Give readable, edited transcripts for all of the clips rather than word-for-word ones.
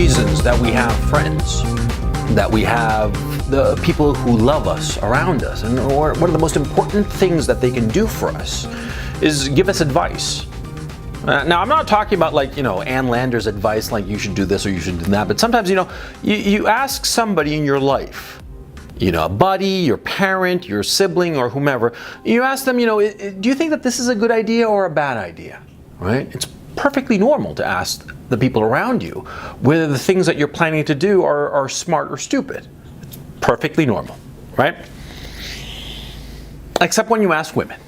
reasons that we have friends, that we have the people who love us around us, and one of the most important things that they can do for us is give us advice. Now, I'm not talking about Ann Landers' advice, like you should do this or you should do that, but sometimes, you ask somebody in your life, a buddy, your parent, your sibling, or whomever, you ask them, do you think that this is a good idea or a bad idea, right? It's perfectly normal to ask the people around you whether the things that you're planning to do are smart or stupid. It's perfectly normal, right? Except when you ask women.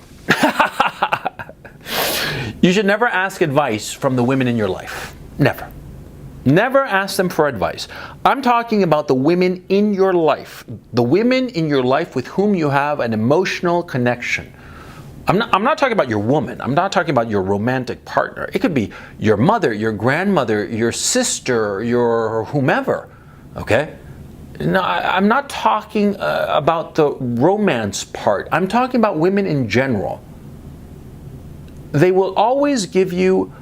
You should never ask advice from the women in your life. Never. Never ask them for advice. I'm talking about the women in your life. The women in your life with whom you have an emotional connection. I'm not talking about your woman. I'm not talking about your romantic partner. It could be your mother, your grandmother, your sister, your whomever. Okay? No, I'm not talking about the romance part. I'm talking about women in general. They will always give you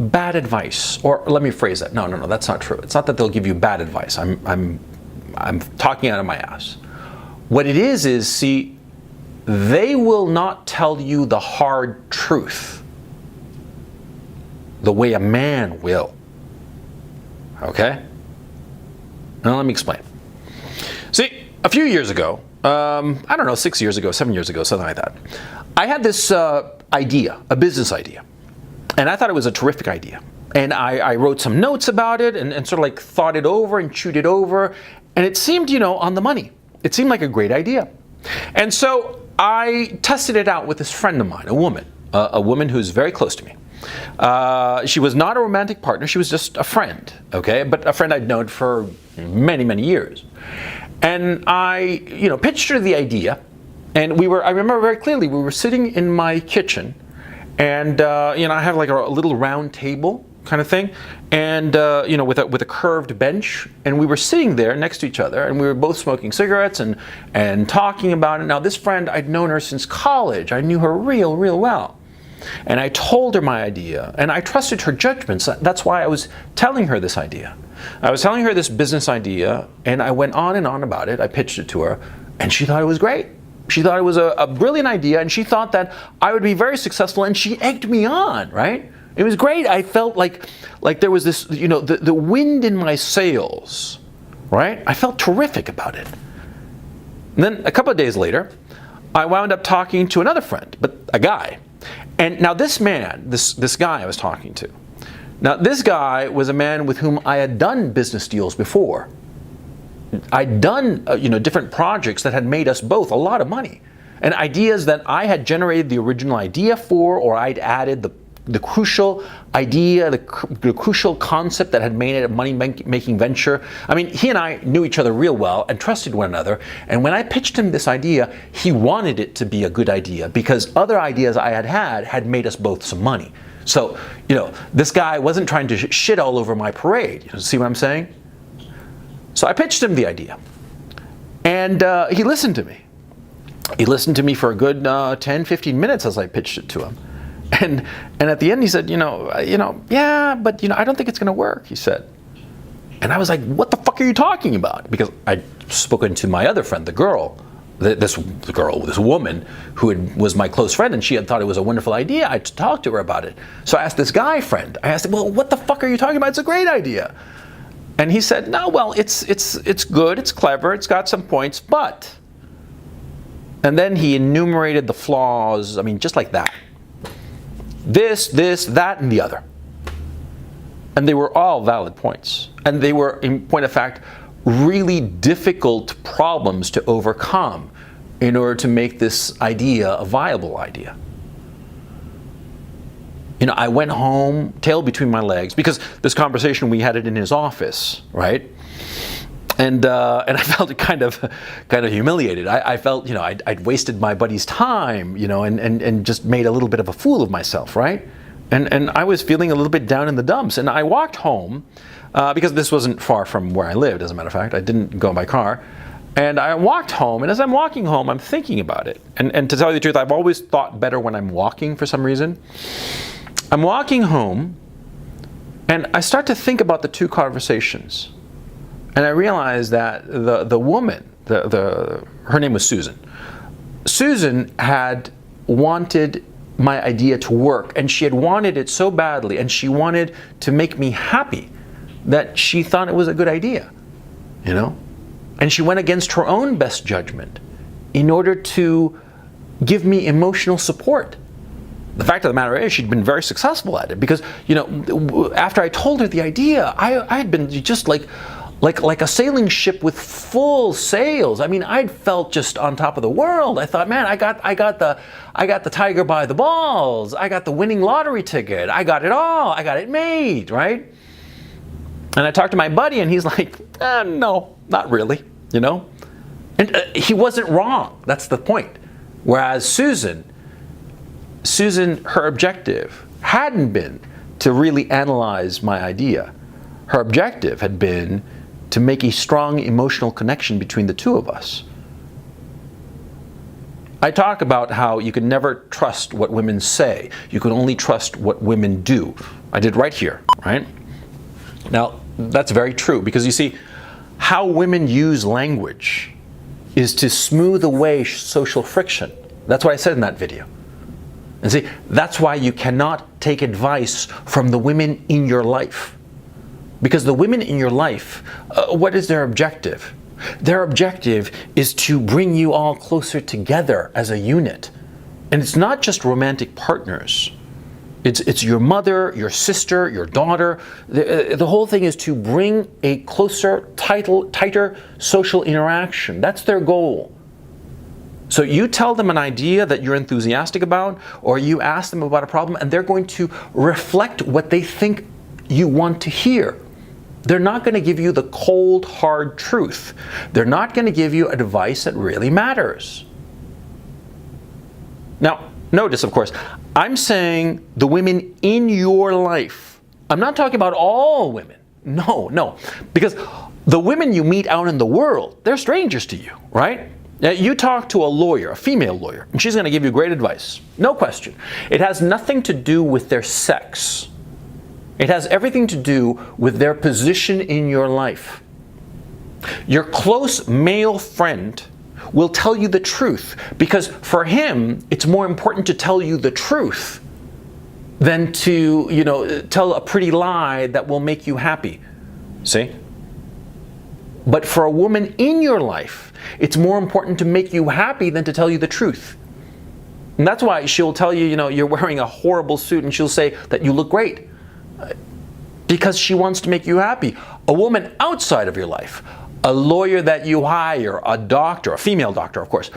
bad advice. Or let me phrase that. No, that's not true. It's not that they'll give you bad advice. I'm talking out of my ass. What it is, see, they will not tell you the hard truth the way a man will. Okay? Now let me explain. See, a few years ago, I don't know, 6 years ago, 7 years ago, something like that, I had this idea, a business idea. And I thought it was a terrific idea. And I wrote some notes about it and sort of like thought it over and chewed it over. And it seemed, on the money. It seemed like a great idea. And so I tested it out with this friend of mine, a woman who's very close to me. She was not a romantic partner. She was just a friend, okay? But a friend I'd known for many, many years. And I, pitched her the idea. And I remember very clearly, we were sitting in my kitchen. And, I have like a little round table kind of thing. And, with a curved bench. And we were sitting there next to each other. And we were both smoking cigarettes and talking about it. Now, this friend, I'd known her since college. I knew her real well. And I told her my idea. And I trusted her judgments. That's why I was telling her this idea. I was telling her this business idea. And I went on and on about it. I pitched it to her. And she thought it was great. She thought it was a brilliant idea, and she thought that I would be very successful, and she egged me on, right? It was great. I felt like there was this, the wind in my sails, right? I felt terrific about it. And then a couple of days later, I wound up talking to another friend, but a guy. And now this man, this guy I was talking to, now this guy was a man with whom I had done business deals before. I'd done, different projects that had made us both a lot of money, and ideas that I had generated the original idea for, or I'd added the crucial idea, the crucial concept that had made it a money-making venture. I mean, he and I knew each other real well and trusted one another. And when I pitched him this idea, he wanted it to be a good idea because other ideas I had made us both some money. So, this guy wasn't trying to shit all over my parade. You see what I'm saying? So I pitched him the idea, and he listened to me. He listened to me for a good 10, 15 minutes as I pitched it to him. And at the end he said, yeah, but I don't think it's going to work, he said. And I was like, what the fuck are you talking about? Because I'd spoken to my other friend, this woman who was my close friend, and she had thought it was a wonderful idea. I talked to her about it. So I asked this guy friend, I asked him, well, what the fuck are you talking about? It's a great idea. And he said, no, well, it's good, it's clever, it's got some points, but... And then he enumerated the flaws, just like that. This, that, and the other. And they were all valid points. And they were, in point of fact, really difficult problems to overcome in order to make this idea a viable idea. I went home, tail between my legs, because this conversation, we had it in his office, right? And I felt kind of humiliated. I felt, I'd wasted my buddy's time, and just made a little bit of a fool of myself, right? And I was feeling a little bit down in the dumps. And I walked home, because this wasn't far from where I lived, as a matter of fact. I didn't go by car. And I walked home, and as I'm walking home, I'm thinking about it. And to tell you the truth, I've always thought better when I'm walking for some reason. I'm walking home, And I start to think about the two conversations. And I realize that the woman, her name was Susan. Susan had wanted my idea to work, and she had wanted it so badly, and she wanted to make me happy that she thought it was a good idea, you know? And she went against her own best judgment in order to give me emotional support. The fact of the matter is, she'd been very successful at it because, you know, after I told her the idea, I had been just like a sailing ship with full sails. I mean, I'd felt just on top of the world. I thought, man, I got the tiger by the balls. I got the winning lottery ticket. I got it all. I got it made, right? And I talked to my buddy, and he's like, no, not really, you know? And he wasn't wrong. That's the point. Whereas Susan, her objective hadn't been to really analyze my idea. Her objective had been to make a strong emotional connection between the two of us. I talk about how you can never trust what women say. You can only trust what women do. I did right here, right? Now, that's very true because you see, how women use language is to smooth away social friction. That's what I said in that video. And see, that's why you cannot take advice from the women in your life. Because the women in your life, what is their objective? Their objective is to bring you all closer together as a unit. And it's not just romantic partners. It's your mother, your sister, your daughter. The whole thing is to bring a closer, tighter social interaction. That's their goal. So you tell them an idea that you're enthusiastic about, or you ask them about a problem, and they're going to reflect what they think you want to hear. They're not going to give you the cold, hard truth. They're not going to give you advice that really matters. Now, notice, of course, I'm saying the women in your life. I'm not talking about all women. No. Because the women you meet out in the world, they're strangers to you, right? Now, you talk to a lawyer, a female lawyer, and she's going to give you great advice. No question. It has nothing to do with their sex. It has everything to do with their position in your life. Your close male friend will tell you the truth because for him, it's more important to tell you the truth than to, tell a pretty lie that will make you happy. See? But for a woman in your life, it's more important to make you happy than to tell you the truth. And that's why she'll tell you, you're wearing a horrible suit, and she'll say that you look great. Because she wants to make you happy. A woman outside of your life, a lawyer that you hire, a doctor, a female doctor, of course,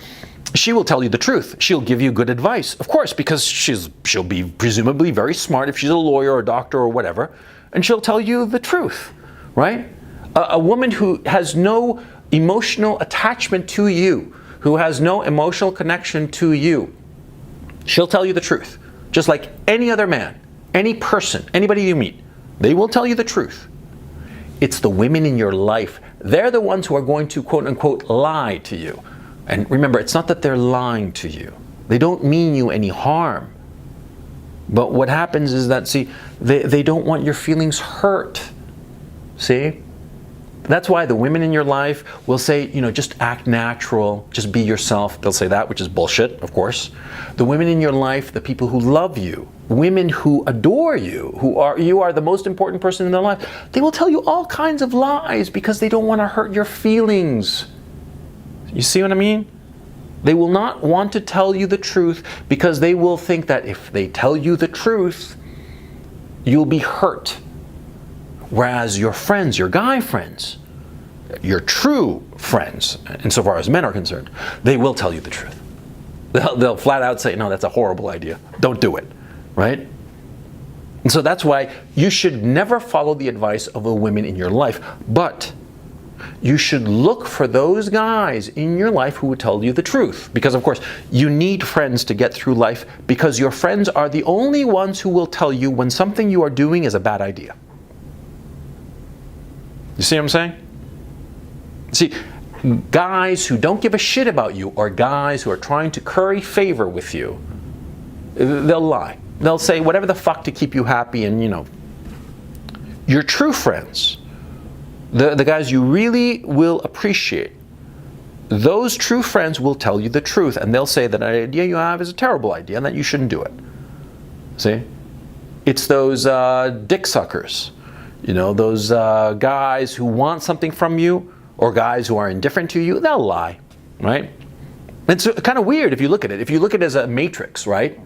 she will tell you the truth. She'll give you good advice, of course, because she'll be presumably very smart if she's a lawyer or a doctor or whatever, and she'll tell you the truth, right? A woman who has no emotional attachment to you, who has no emotional connection to you, she'll tell you the truth. Just like any other man, any person, anybody you meet, they will tell you the truth. It's the women in your life. They're the ones who are going to, quote unquote, lie to you. And remember, it's not that they're lying to you. They don't mean you any harm. But what happens is that, see, they don't want your feelings hurt. See? That's why the women in your life will say, just act natural, just be yourself. They'll say that, which is bullshit, of course. The women in your life, the people who love you, women who adore you, you are the most important person in their life, they will tell you all kinds of lies because they don't want to hurt your feelings. You see what I mean? They will not want to tell you the truth because they will think that if they tell you the truth, you'll be hurt. Whereas your friends, your guy friends, your true friends, insofar as men are concerned, they will tell you the truth. They'll flat out say, no, that's a horrible idea. Don't do it, right? And so that's why you should never follow the advice of the women in your life, but you should look for those guys in your life who will tell you the truth. Because, of course, you need friends to get through life because your friends are the only ones who will tell you when something you are doing is a bad idea. You see what I'm saying? See, guys who don't give a shit about you or guys who are trying to curry favor with you, they'll lie. They'll say whatever the fuck to keep you happy and, your true friends, the guys you really will appreciate, those true friends will tell you the truth, and they'll say that idea you have is a terrible idea and that you shouldn't do it. See? It's those dick suckers, those guys who want something from you, or guys who are indifferent to you. They'll lie, right? It's kind of weird if you look at it. If you look at it as a matrix, right?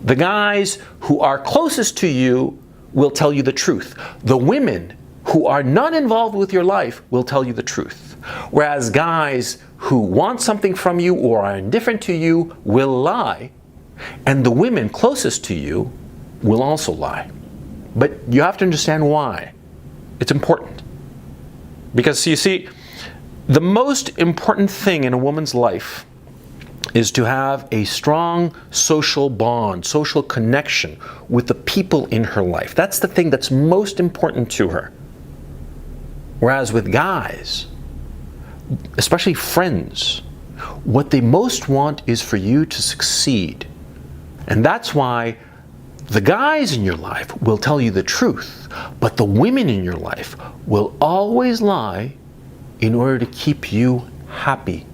The guys who are closest to you will tell you the truth. The women who are not involved with your life will tell you the truth. Whereas guys who want something from you or are indifferent to you will lie, and the women closest to you will also lie. But you have to understand why. It's important. Because you see, the most important thing in a woman's life is to have a strong social bond, social connection with the people in her life. That's the thing that's most important to her. Whereas with guys, especially friends, what they most want is for you to succeed. And that's why the guys in your life will tell you the truth, but the women in your life will always lie in order to keep you happy.